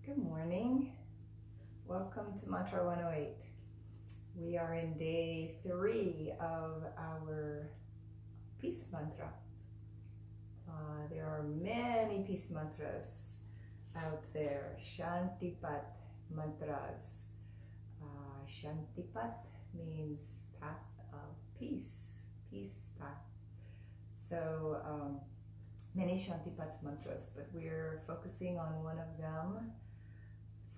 Good morning. Welcome to Mantra 108. We are in day 3 of our peace mantra. There are many peace mantras out there. Shantipat mantras. Shantipat means path of peace, peace path. So many Shantipat mantras, but we're focusing on one of them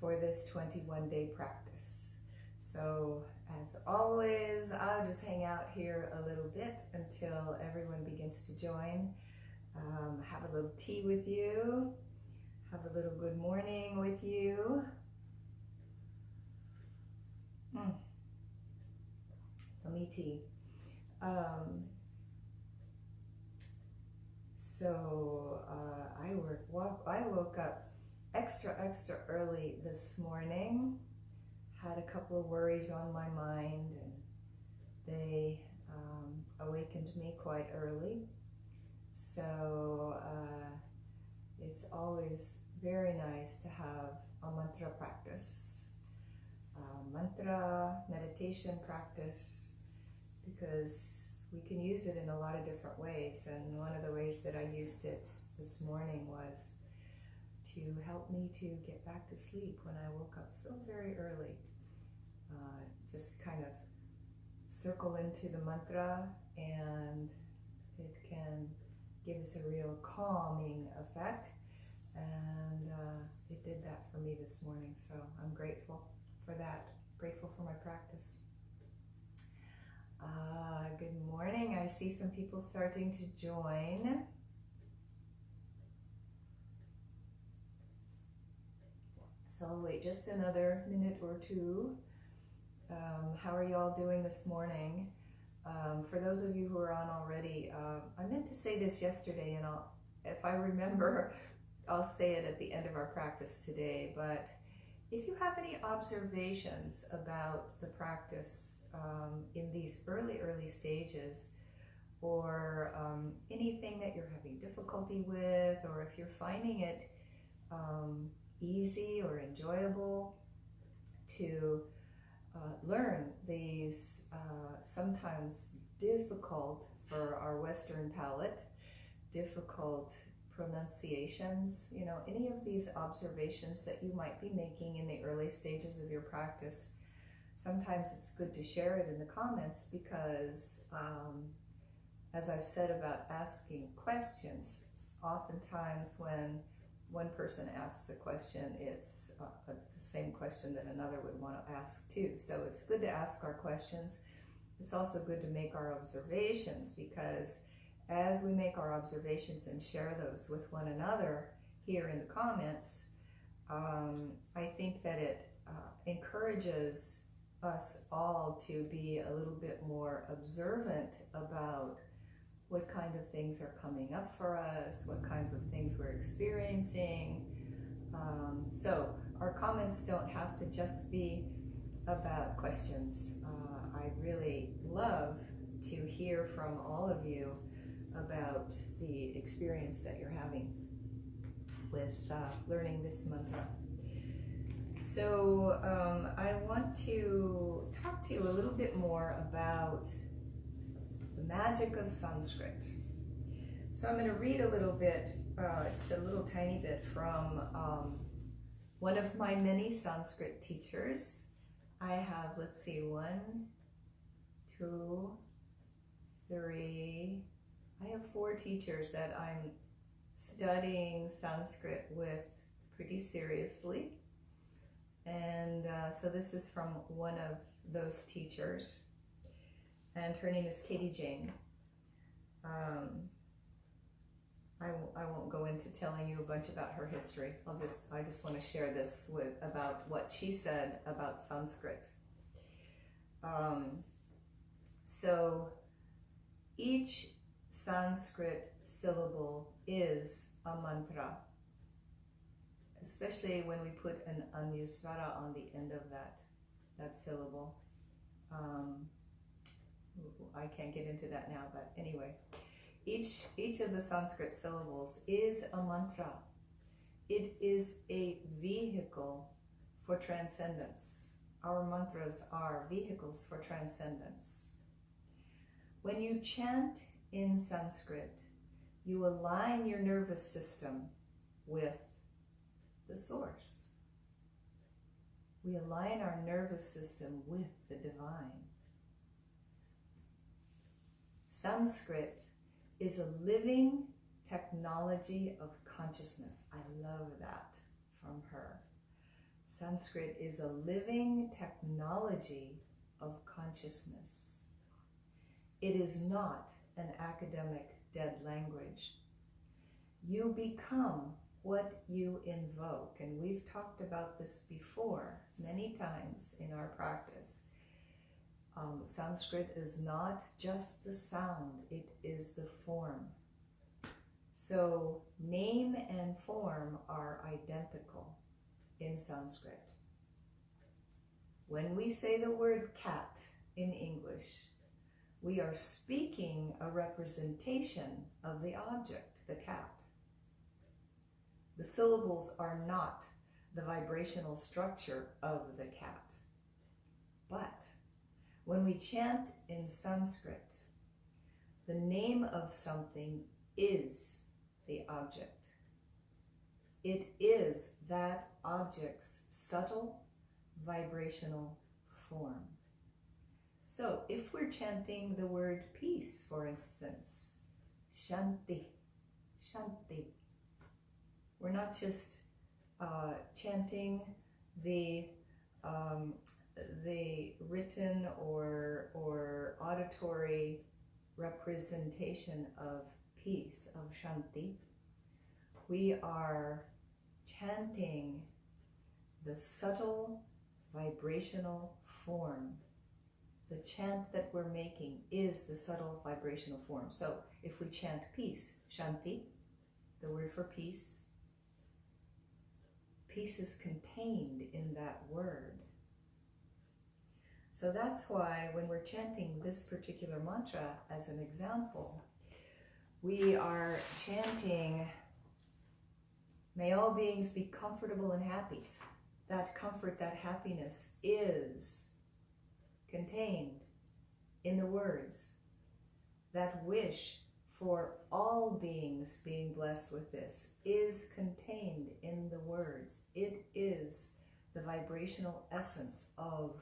for this 21-day practice. So as always, I'll just hang out here a little bit until everyone begins to join. Have a little tea with you, have a little good morning with you. Yummy tea. I woke up extra early this morning. Had a couple of worries on my mind, and they awakened me quite early. So it's always very nice to have a mantra practice, mantra meditation practice, because we can use it in a lot of different ways. And one of the ways that I used it this morning was to help me to get back to sleep when I woke up so very early. Just kind of circle into the mantra, and it can give us a real calming effect. And it did that for me this morning, so I'm grateful for that, grateful for my practice. Good morning. I see some people starting to join. So I'll wait just another minute or two. How are you all doing this morning? For those of you who are on already, I meant to say this yesterday, and if I remember, I'll say it at the end of our practice today. But if you have any observations about the practice in these early stages, or anything that you're having difficulty with, or if you're finding it easy or enjoyable to learn these sometimes difficult for our Western palate, difficult pronunciations, any of these observations that you might be making in the early stages of your practice, sometimes it's good to share it in the comments, because as I've said about asking questions, it's oftentimes when one person asks a question, it's the same question that another would want to ask too. So it's good to ask our questions. It's also good to make our observations, because as we make our observations and share those with one another here in the comments, I think that it encourages us all to be a little bit more observant about what kind of things are coming up for us, what kinds of things we're experiencing. So our comments don't have to just be about questions. I really love to hear from all of you about the experience that you're having with learning this mantra. So I want to talk to you a little bit more about the magic of Sanskrit. So I'm going to read a little bit, just a little tiny bit from one of my many Sanskrit teachers. I have, let's see, 1, 2, 3, I have 4 teachers that I'm studying Sanskrit with pretty seriously. And so this is from one of those teachers, and her name is Katie Jane. I won't go into telling you a bunch about her history. I just want to share this about what she said about Sanskrit. So each Sanskrit syllable is a mantra, especially when we put an anusvara on the end of that syllable. I can't get into that now, but anyway, each of the Sanskrit syllables is a mantra. It is a vehicle for transcendence. Our mantras are vehicles for transcendence. When you chant in Sanskrit, you align your nervous system with the source. We align our nervous system with the divine. Sanskrit is a living technology of consciousness. I love that from her. Sanskrit is a living technology of consciousness. It is not an academic dead language. You become what you invoke, and we've talked about this before many times in our practice. Sanskrit is not just the sound, it is the form. So name and form are identical in Sanskrit. When we say the word cat in English, we are speaking a representation of the object, the cat. The syllables are not the vibrational structure of the cat. But when we chant in Sanskrit, the name of something is the object. It is that object's subtle vibrational form. So if we're chanting the word peace, for instance, Shanti, Shanti, we're not just chanting the written or auditory representation of peace, of Shanti. We are chanting the subtle vibrational form. The chant that we're making is the subtle vibrational form. So if we chant peace, Shanti, the word for peace, peace is contained in that word. So that's why when we're chanting this particular mantra as an example, we are chanting, may all beings be comfortable and happy. That comfort, that happiness is contained in the words. That wish for all beings being blessed with this is contained in the words. It is the vibrational essence of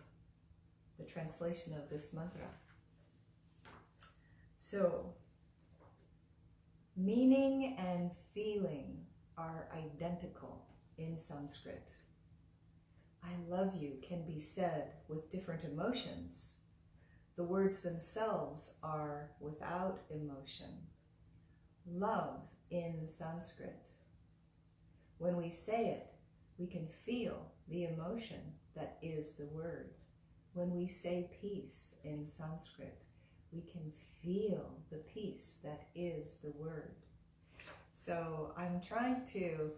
the translation of this mantra. So, meaning and feeling are identical in Sanskrit. I love you can be said with different emotions. The words themselves are without emotion. Love in Sanskrit, when we say it, we can feel the emotion that is the word. When we say peace in Sanskrit, we can feel the peace that is the word. So I'm trying to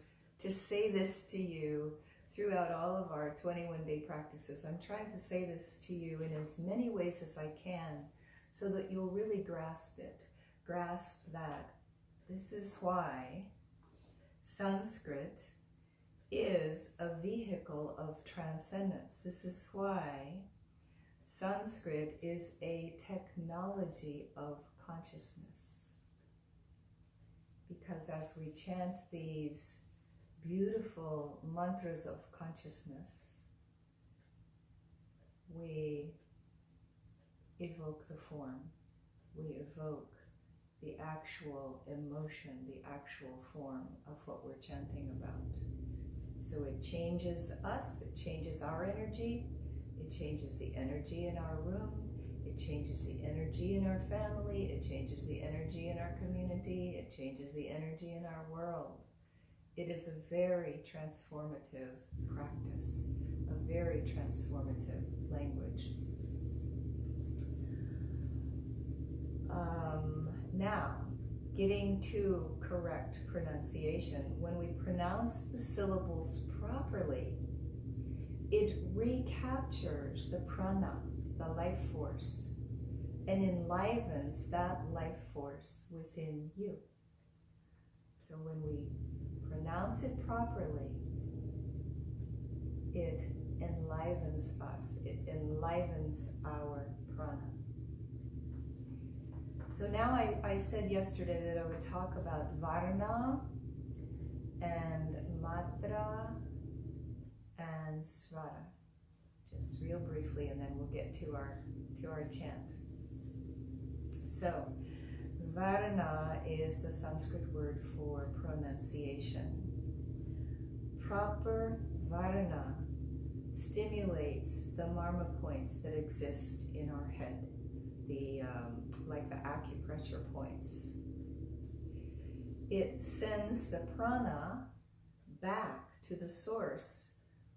say this to you throughout all of our 21-day practices. I'm trying to say this to you in as many ways as I can so that you'll really grasp it. Grasp that this is why Sanskrit is a vehicle of transcendence. This is why Sanskrit is a technology of consciousness. Because as we chant these beautiful mantras of consciousness, we evoke the form, we evoke the actual emotion, the actual form of what we're chanting about. So it changes us, it changes our energy, it changes the energy in our room, it changes the energy in our family, it changes the energy in our community, it changes the energy in our world. It is a very transformative practice, a very transformative language. Now, getting to correct pronunciation. When we pronounce the syllables properly, it recaptures the prana, the life force, and enlivens that life force within you. So when we pronounce it properly, it enlivens us, it enlivens our prana. So now I said yesterday that I would talk about varna and matra and svara, just real briefly, and then we'll get to our chant. So, varna is the Sanskrit word for pronunciation. Proper varna stimulates the marma points that exist in our head, like the acupressure points. It sends the prana back to the source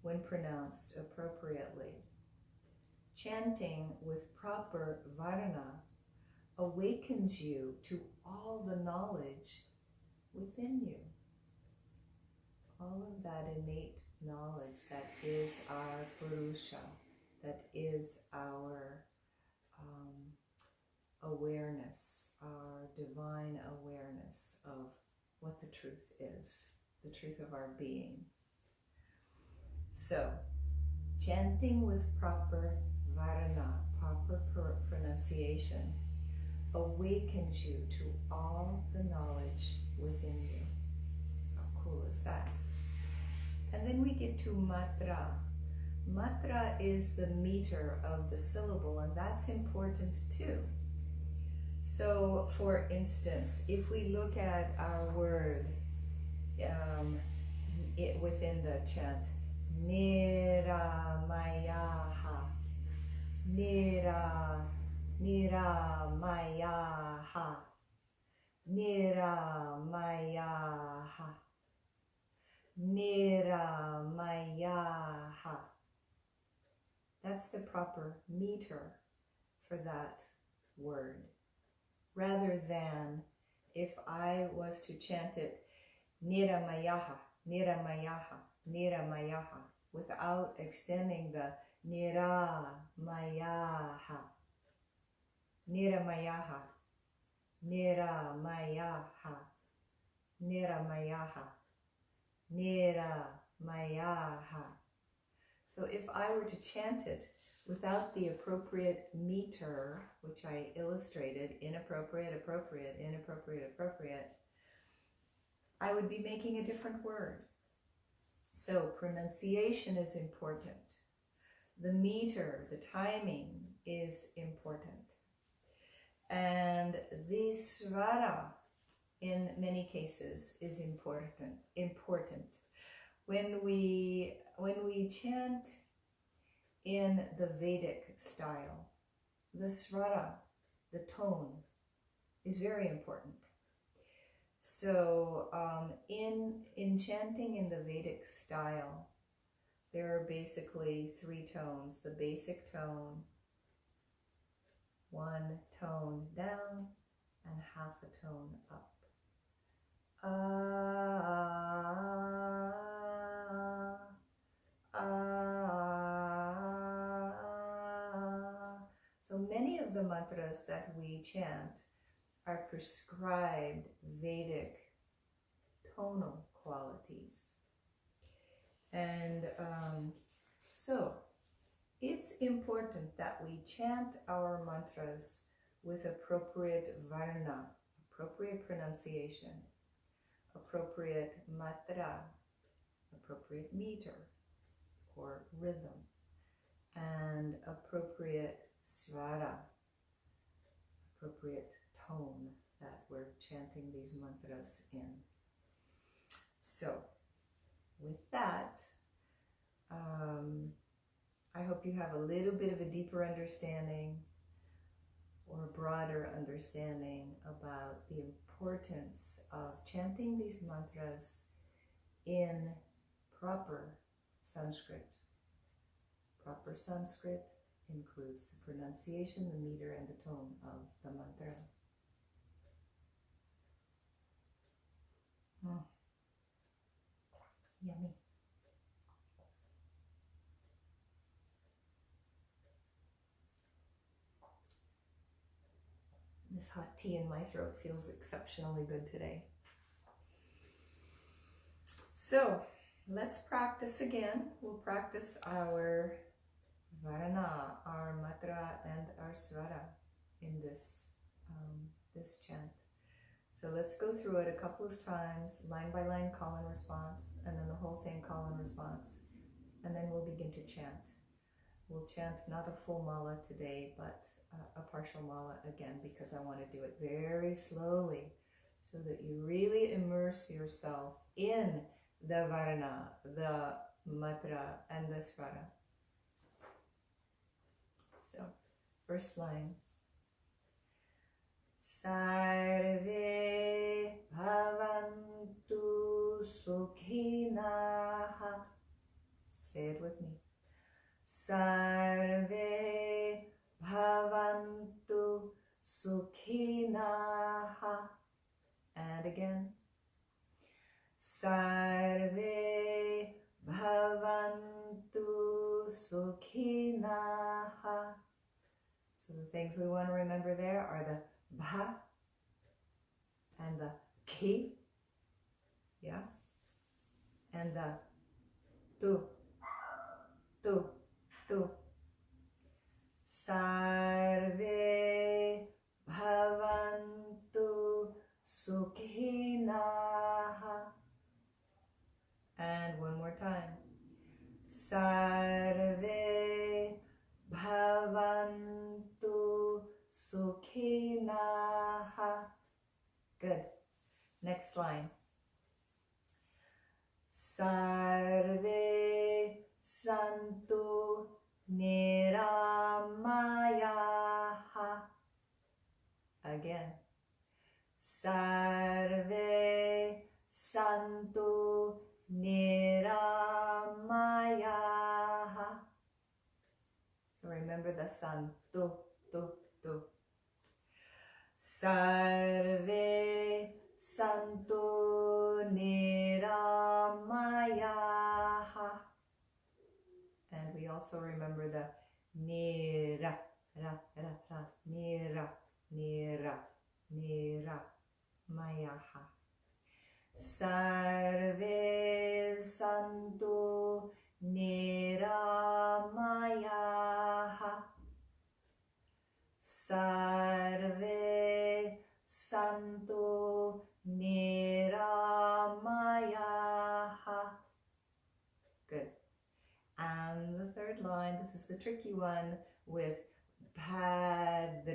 when pronounced appropriately. Chanting with proper varna awakens you to all the knowledge within you. All of that innate knowledge that is our purusha, that is our awareness, our divine awareness of what the truth is, the truth of our being. So, chanting with proper varna, proper pronunciation, awakens you to all the knowledge within you. How cool is that? And then we get to matra. Matra is the meter of the syllable, and that's important too. So, for instance, if we look at our word within the chant, Nirāmayāḥ, Nirāmayāḥ, Nirāmayāḥ, Nirāmayāḥ. That's the proper meter for that word. Rather than if I was to chant it Nirāmayāḥ, Nirāmayāḥ, Nirāmayāḥ, without extending the Nirāmayāḥ, Nirāmayāḥ, Nirāmayāḥ, Nirāmayāḥ, Nirāmayāḥ. So if I were to chant it without the appropriate meter, which I illustrated, inappropriate, appropriate, inappropriate, appropriate, I would be making a different word. So pronunciation is important. The meter, the timing is important. And the svara, in many cases, is important. When we chant in the Vedic style, the svara, the tone, is very important. So in chanting in the Vedic style, there are basically 3 tones. The basic tone, 1 tone down, and half a tone up. So many of the mantras that we chant are prescribed Vedic tonal qualities. And so it's important that we chant our mantras with appropriate varna, appropriate pronunciation, appropriate matra, appropriate meter or rhythm, and appropriate svara, appropriate tone that we're chanting these mantras in. So, with that, I hope you have a little bit of a deeper understanding or a broader understanding about the importance of chanting these mantras in proper Sanskrit. Proper Sanskrit includes the pronunciation, the meter, and the tone of the mantra. Yummy. This hot tea in my throat feels exceptionally good today. So let's practice again. We'll practice our varana, our matra, and our svara in this this chant. So let's go through it a couple of times, line by line, call and response, and then the whole thing, call and response. And then we'll begin to chant. We'll chant not a full mala today, but a partial mala again, because I want to do it very slowly so that you really immerse yourself in the varana, the matra, and the svara. So, first line. Sarve Bhavantu Sukhinaḥ. Say it with me. Sarve Bhavantu Sukhinaḥ. And again. Sarve Bhavantu Sukhinaḥ. So the things we want to remember there are the bha and the ki, yeah, and the tu. Sarve Bhavantu Sukhinaḥ. And one more time. Sarve Bhavantu Sukhinaḥ. Good. Next line. Sarve Santu Nirāmayāḥ. Again. Sarve Santu Nirāmayāḥ. So remember the Santu, tu. Sarve Santu Nirāmayāḥ. And we also remember the Nira, Nirāmayāḥ. Sarve Santu Nirāmayāḥ. Sarve Santu Nirāmayāḥ. Good. And the third line, this is the tricky one with Bhadrāṇi.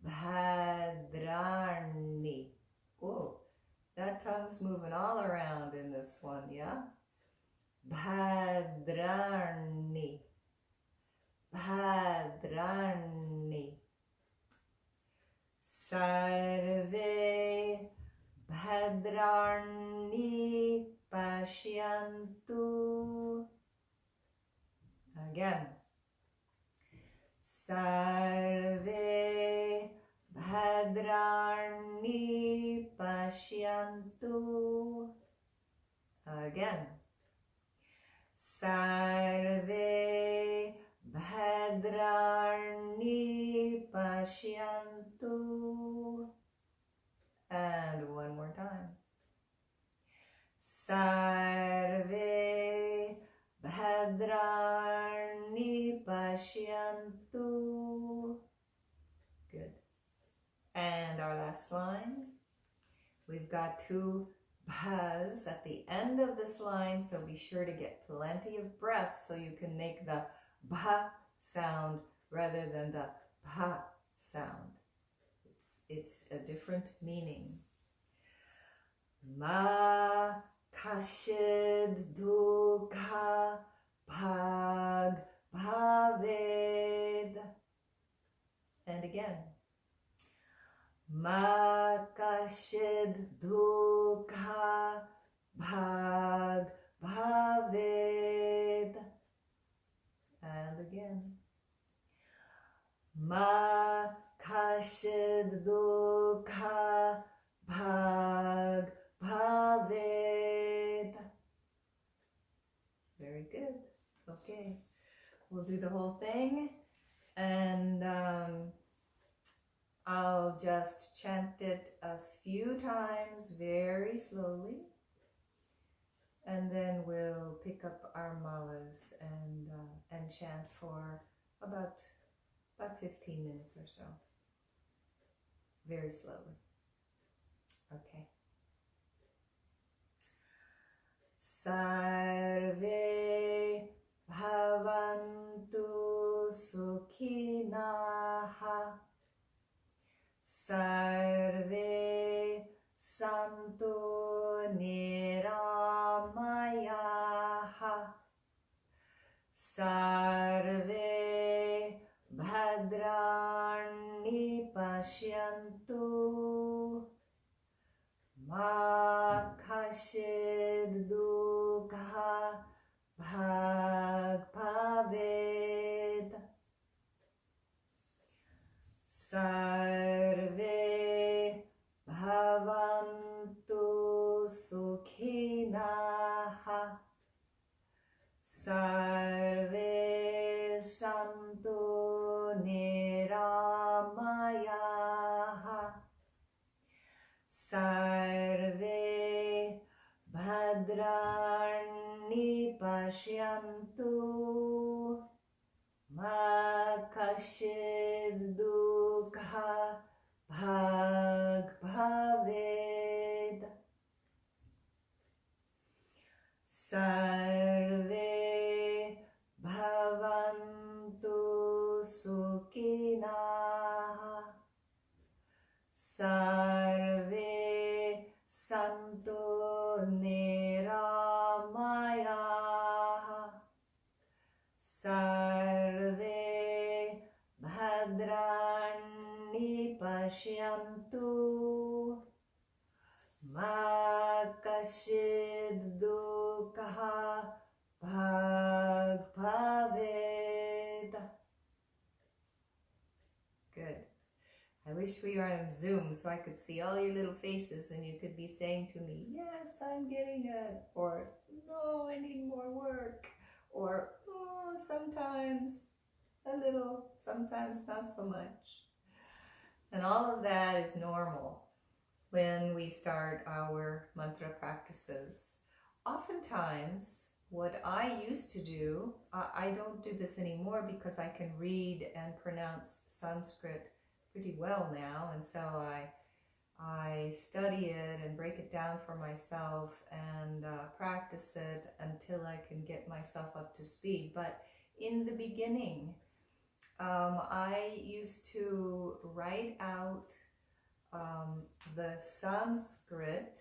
Bhadrāṇi. Oh, that tongue's moving all around in this one, yeah? Bhadrāṇi. Bhadrāṇi. Sarve Bhadrani Paśyantu. Again. Sarve Bhadrani Paśyantu. Again. Sarve Bhadrani Paśyantu. And one more time. Sarve Bhadrani Paśyantu. Good. And our last line. We've got two bhas at the end of this line, so be sure to get plenty of breath so you can make the bha sound rather than the bha sound. It's a different meaning. Ma Kaścidduḥkha Bhāg Bhavet. And again. Ma Kaścidduḥkha Bhāg Bhavet. And again. Ma Kaścidduḥkha Bhāg Bhavet. Very good. Okay. We'll do the whole thing. And I'll just chant it a few times very slowly, and then we'll pick up our malas and chant for about 15 minutes or so, very slowly. Okay. Sarve Bhavantu Sukhinaḥ. Sarve Santu Nirāmayāḥ. Sarve Bhadrāṇi Paśyantu. Kaścidduḥkha Bhāg Bhavet. Sarve Bhavantu Sukhinaḥ. Sarve Santu Nirāmayāḥ. Sarve Bhadrani Paśyantu. Kaścidduḥkha Bhāg Bhavet. Sarve Bhavantu Sukhinaḥ. Sarve Santu Nirāmayāḥ. Sarve Bhadrani Paśyantu. Kaścidduḥkha Bhāg Bhavet. Good. I wish we were on Zoom so I could see all your little faces and you could be saying to me, yes, I'm getting it, or no, I need more work, or oh, sometimes a little, sometimes not so much. And all of that is normal when we start our mantra practices. Oftentimes, what I used to do, I don't do this anymore because I can read and pronounce Sanskrit pretty well now, and so I study it and break it down for myself and practice it until I can get myself up to speed. But in the beginning, I used to write out the Sanskrit,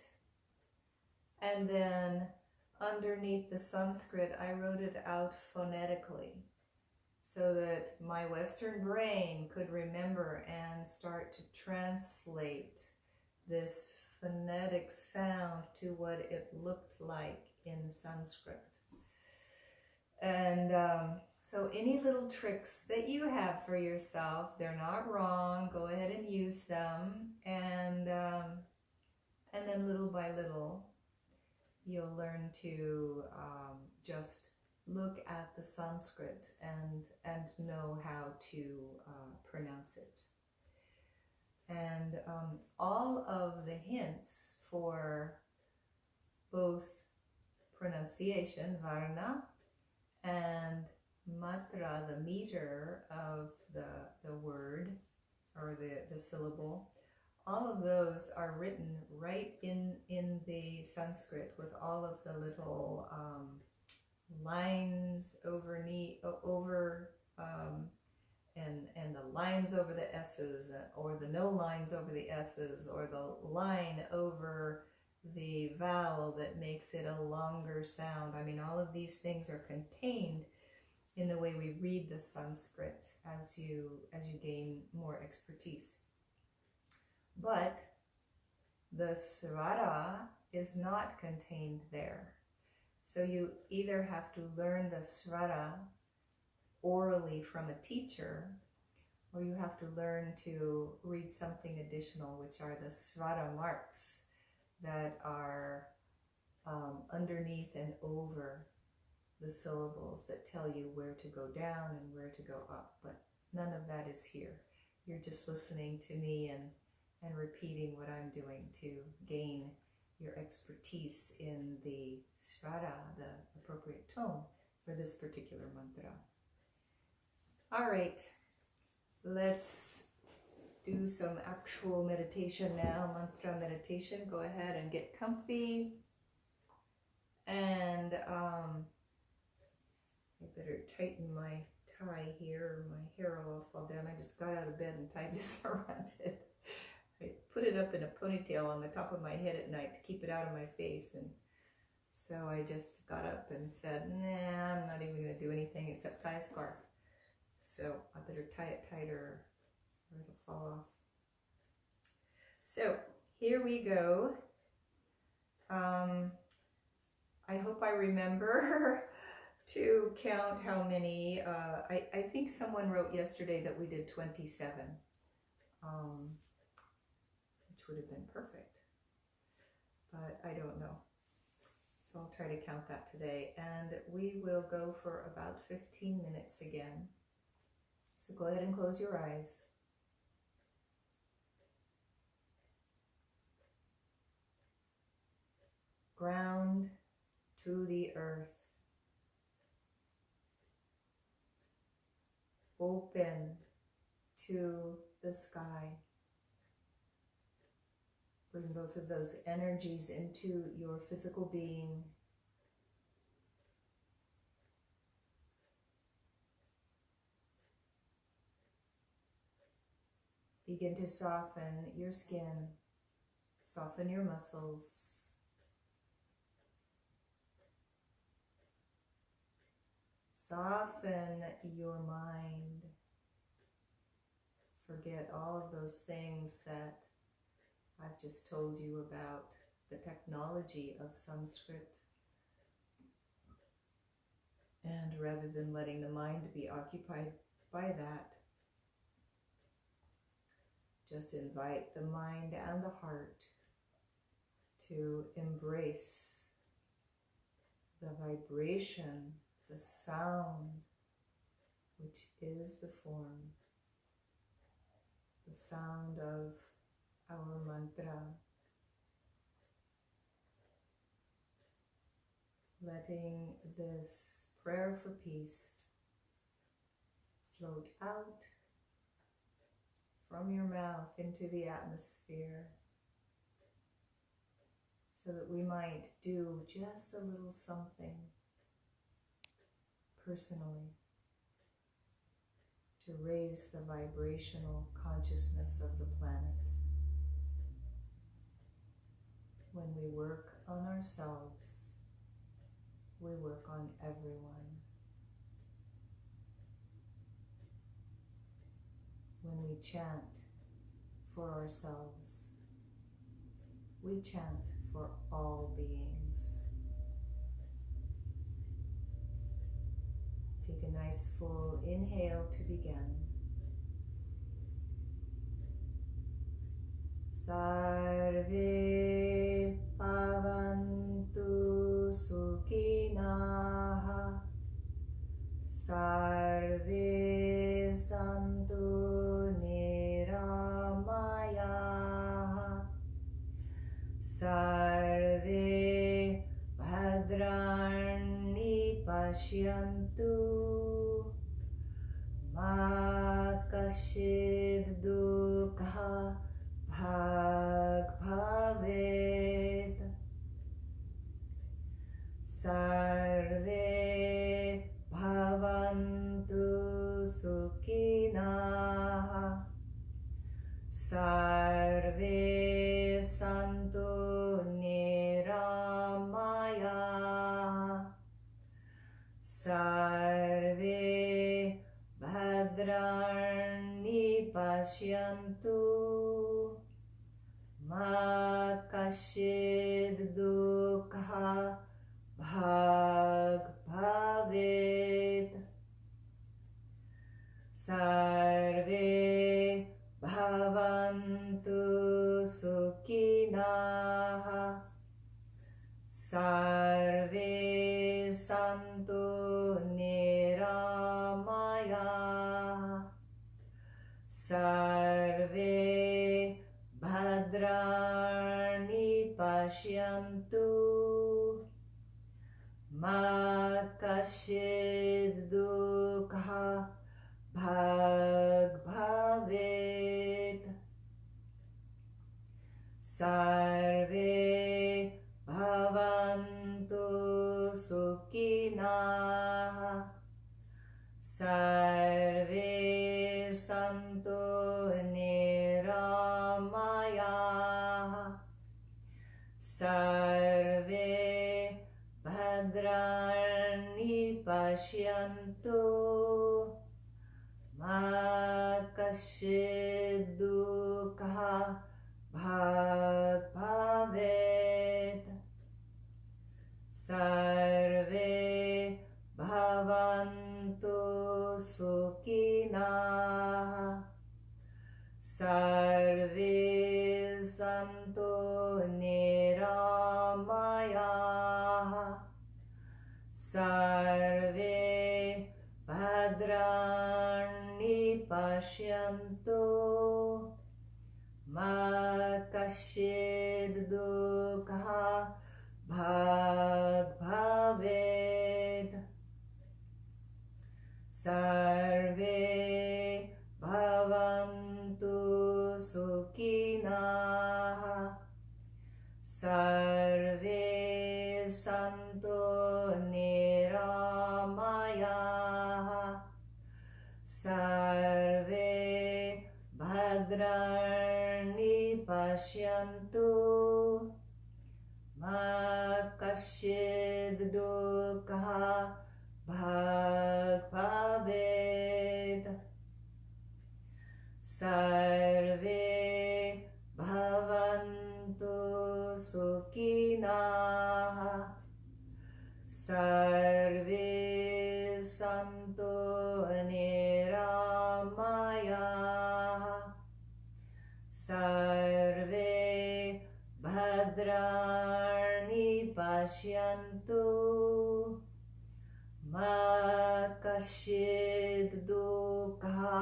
and then underneath the Sanskrit I wrote it out phonetically so that my Western brain could remember and start to translate this phonetic sound to what it looked like in Sanskrit. And so any little tricks that you have for yourself, they're not wrong, go ahead and use them, and then little by little you'll learn to just look at the Sanskrit and know how to pronounce it. And all of the hints for both pronunciation, varna, and matra, the meter of the word or the syllable, all of those are written right in the Sanskrit with all of the little lines over and the lines over the S's, or the no lines over the S's, or the line over the vowel that makes it a longer sound. I mean, all of these things are contained in the way we read the Sanskrit as you gain more expertise. But the svara is not contained there. So you either have to learn the svara orally from a teacher, or you have to learn to read something additional, which are the svara marks that are underneath and over the syllables that tell you where to go down and where to go up. But none of that is here. You're just listening to me and repeating what I'm doing to gain your expertise in the svara, the appropriate tone for this particular mantra. All right, let's do some actual meditation now, mantra meditation. Go ahead and get comfy. And I better tighten my tie here, or my hair will fall down. I just got out of bed and tied this around it. I put it up in a ponytail on the top of my head at night to keep it out of my face, and so I just got up and said, nah, I'm not even going to do anything except tie a scarf. So I better tie it tighter or it'll fall off. So here we go. I hope I remember to count how many. I think someone wrote yesterday that we did 27, which would have been perfect, but I don't know. So I'll try to count that today, and we will go for about 15 minutes again. So go ahead and close your eyes. Ground to the earth. Open to the sky. Bring both of those energies into your physical being. Begin to soften your skin, soften your muscles. Soften your mind. Forget all of those things that I've just told you about the technology of Sanskrit. And rather than letting the mind be occupied by that, just invite the mind and the heart to embrace the vibration, the sound, which is the form, the sound of our mantra. Letting this prayer for peace float out from your mouth into the atmosphere, so that we might do just a little something personally to raise the vibrational consciousness of the planet. When we work on ourselves, we work on everyone. When we chant for ourselves, we chant for all beings. Take a nice full inhale to begin. Sarve Bhavantu Sukhinaḥ. Sarve Santu Nirāmayāḥ. Sarve Bhadrāṇi Paśyantu. Kaścidduḥkha Bhāg Bhavet. Sarve Bhavantu Sukhinaḥ. Sarve Santu Nirāmayāḥ. Sarve Bhadrāṇi Paśyantu. Kaścidduḥkha Bhāg Bhavet. Sarve Bhavantu Sukhinaḥ. Kaścidduḥkha Bhāg Bhavet. Sarve Bhavantu Sukhinaḥ. Sarve Santu Nirāmayāḥ. Sarve Bhadrāṇi Paśyantu. Kaścidduḥkha Bhāg Bhavet. Sarve Bhavantu Sukhinaḥ. Sarve Santu Nirāmayāḥ. Sarve Bhadrāṇi Paśyantu. Kaścidduḥkha Bhāg Bhavet. Sarve Bhavantu Sukhinaḥ. Sarve Santu Nirāmayāḥ. Sarve Bhadrāṇi Paśyantu. Kaścidduḥkha Bhāg Bhavet. Sarve Bhavantu Sukhinaḥ. Sarve Santu Nirāmayāḥ. Sarve Bhadrāṇi Paśyantu. Kaścidduḥkha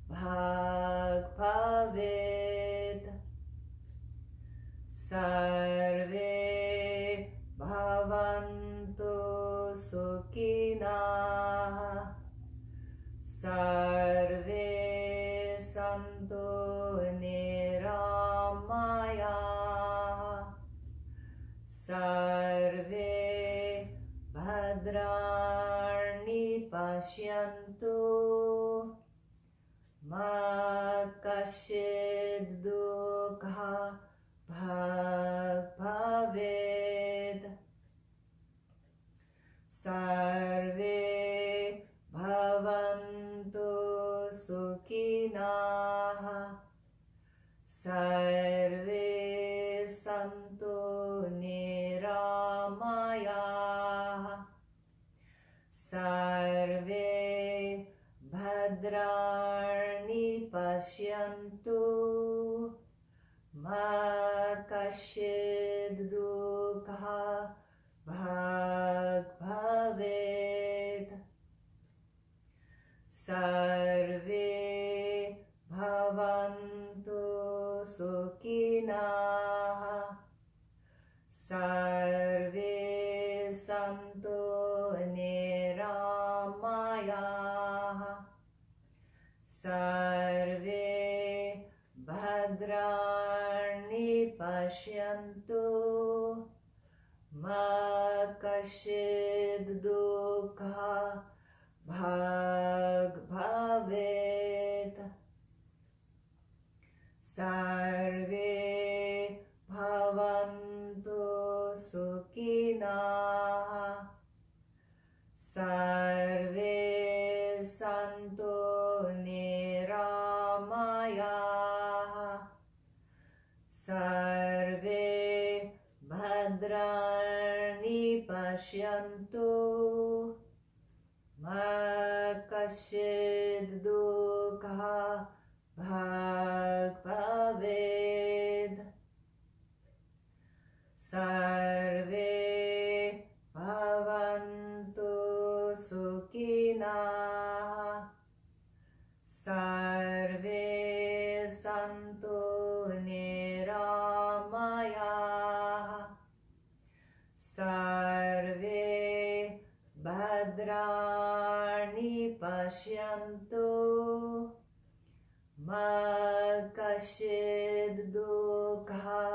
Bhāg Bhavet. Sarve Bhavantu Sukhinaḥ. Sarve Santu Nirāmayāḥ. Sarve Bhadrāṇi Paśyantu. Kaścidduḥkha Bhāg Bhavet. Sarve Bhavantu Sukhinaḥ. Sarve Santu Nirāmayāḥ. Sarve Bhadrāṇi Paśyantu. Kaścidduḥkha Bhāg Bhavet. Sarve Bhavantu Sukhinaḥ. Sarve Santu Nirāmayāḥ. Sarve Bhadrāṇi Paśyantu. Kaścidduḥkha Bhāg Bhavet. Sarve Bhavantu Sukhinaḥ. Sarve Santu Nirāmayāḥ. Sarve Bhadrāṇi Paśyantu. Kaścidduḥkha Bhāg Bhavet. Sarve Bhavantu Sukhinaḥ. Sarve Santu Nirāmayāḥ. Sarve Bhadrāṇi Bhadrāṇi Paśyantu ma Kaścidduḥkha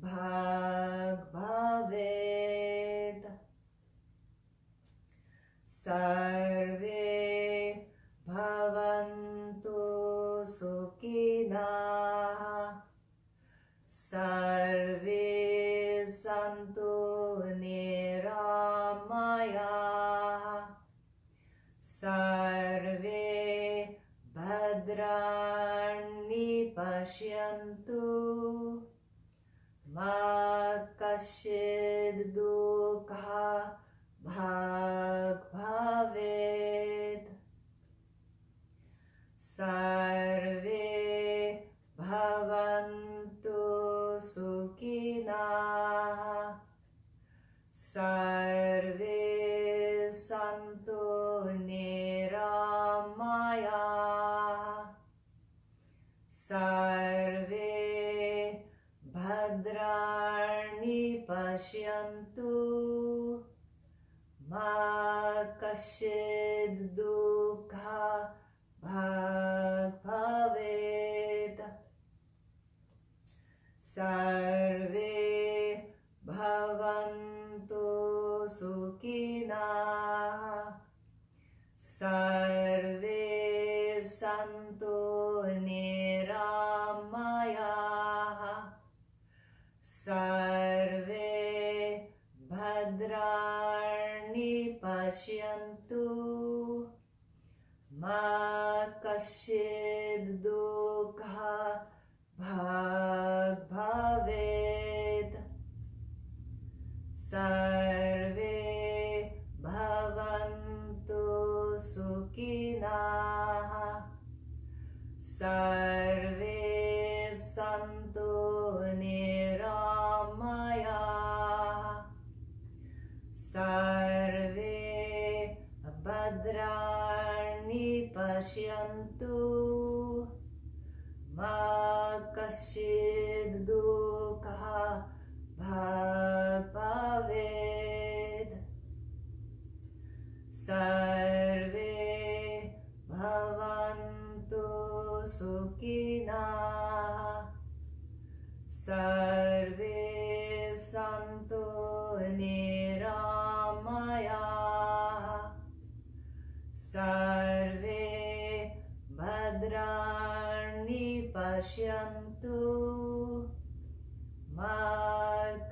Bhāg Bhavet. Sarve Bhavantu Sukhinaḥ. Sarve Santu Nirāmayāḥ. Sarve Bhadraṇi Paśyantu ma Kaścidduḥkha Bhāg Bhavet. Sarve Bhavantu Sukhinaḥ. Sarve Santu Nirāmayāḥ. Sarve Bhadraṇi Paśyantu ma Kaścidduḥkha Bhāg Bhavet. Sarve Bhavantu Sukhinaḥ. Sarve Santu Nirāmayāḥ. Sarve Bhadraṇi Paśyantu ma Kaścidduḥkha Bhāg Bhavet. Sarve Bhavantu Sukhinaḥ. Sarve Santu Nirāmayāḥ. Sarve Bhadraṇi Paśyantu ma Kaścidduḥkha Bhāg Bhavet. Sarve Bhavantu Sukhinaḥ. Sarve Santu Nirāmayāḥ. Sarve Bhadraṇi Paśyantu ma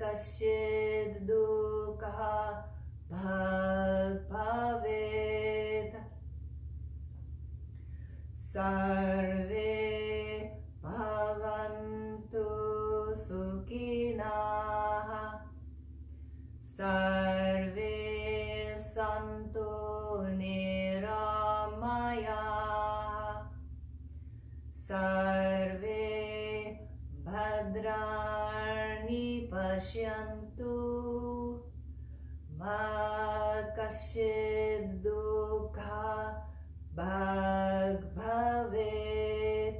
Kaścidduḥkha Bhāg Bhavet. Sarve Bhavantu Sukhinaḥ. Sarve Santu Nirāmayāḥ. Sarve Bhadraṇi Paśyantu ma Kaścidduḥkha Bhāg Bhavet.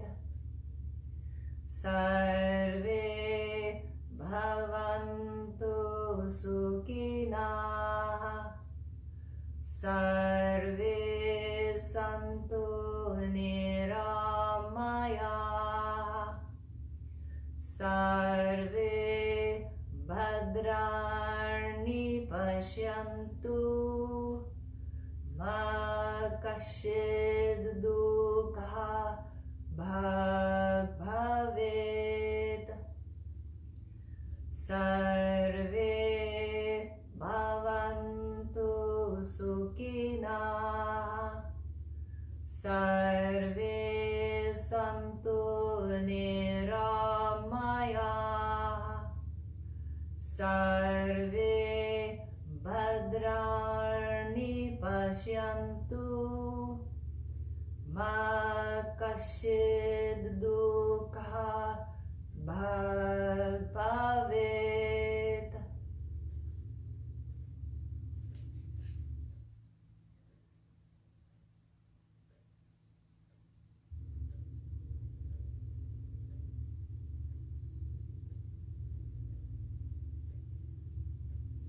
Sarve Bhavantu Sukhinaḥ. Sarve Santu Nirāmayāḥ. Sarve Bhadraṇi Paśyantu ma Kaścidduḥkha Bhāg Bhavet. Sarve Bhavantu Sukhinaḥ. Sarve Santu Nirāmayāḥ. Sarve Bhadraṇi Paśyantu ma Kaścidduḥkha Bhāg Bhavet.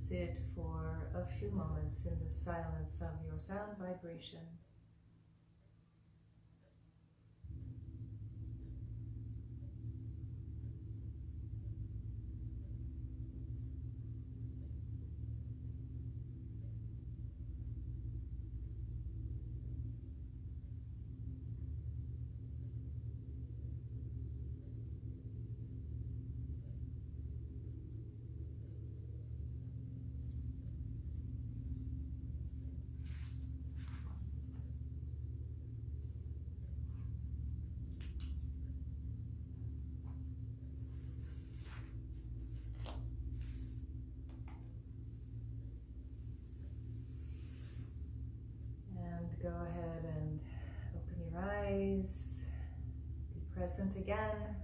Sit for a few moments in the silence of your sound vibration. Go ahead and open your eyes, be present again.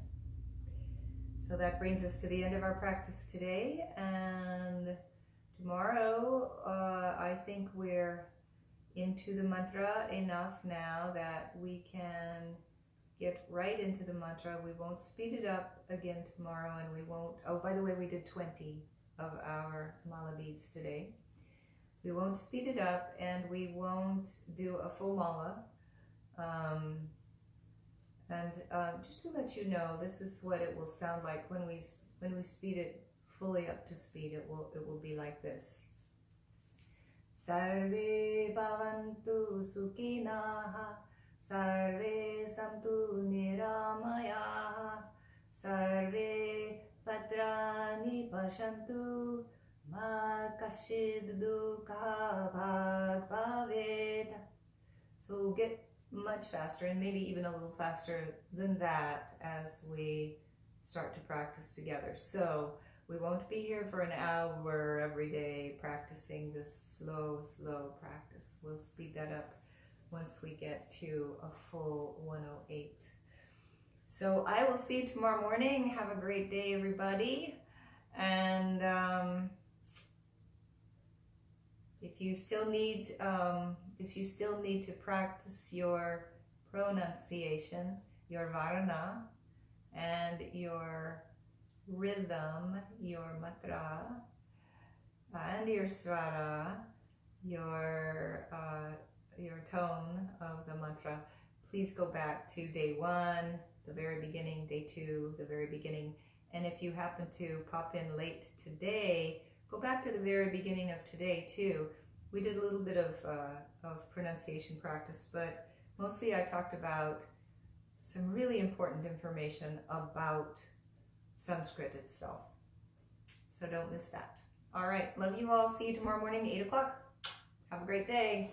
So that brings us to the end of our practice today, and tomorrow I think we're into the mantra enough now that we can get right into the mantra. We won't speed it up again tomorrow, and we won't, oh, by the way, we did 20 of our mala beads today. We won't speed it up, and we won't do a full mala. Just to let you know, this is what it will sound like when we speed it fully up to speed. It will be like this. Sarve Bhavantu Sukhinaḥ, Sarve Santu Nirāmayāḥ, Sarve Bhadrāṇi Paśyantu, Kaścidduḥkha Bhāg Bhavet. So we'll get much faster, and maybe even a little faster than that as we start to practice together. So we won't be here for an hour every day practicing this slow practice. We'll speed that up once we get to a full 108. So I will see you tomorrow morning. Have a great day, everybody. And if you still need to practice your pronunciation, your varna, and your rhythm, your matra, and your svara, your tone of the mantra, please go back to day 1, the very beginning, day 2, the very beginning. And if you happen to pop in late today, go back to the very beginning of today too. We did a little bit of pronunciation practice, but mostly I talked about some really important information about Sanskrit itself. So don't miss that. All right, love you all. See you tomorrow morning, 8 o'clock. Have a great day.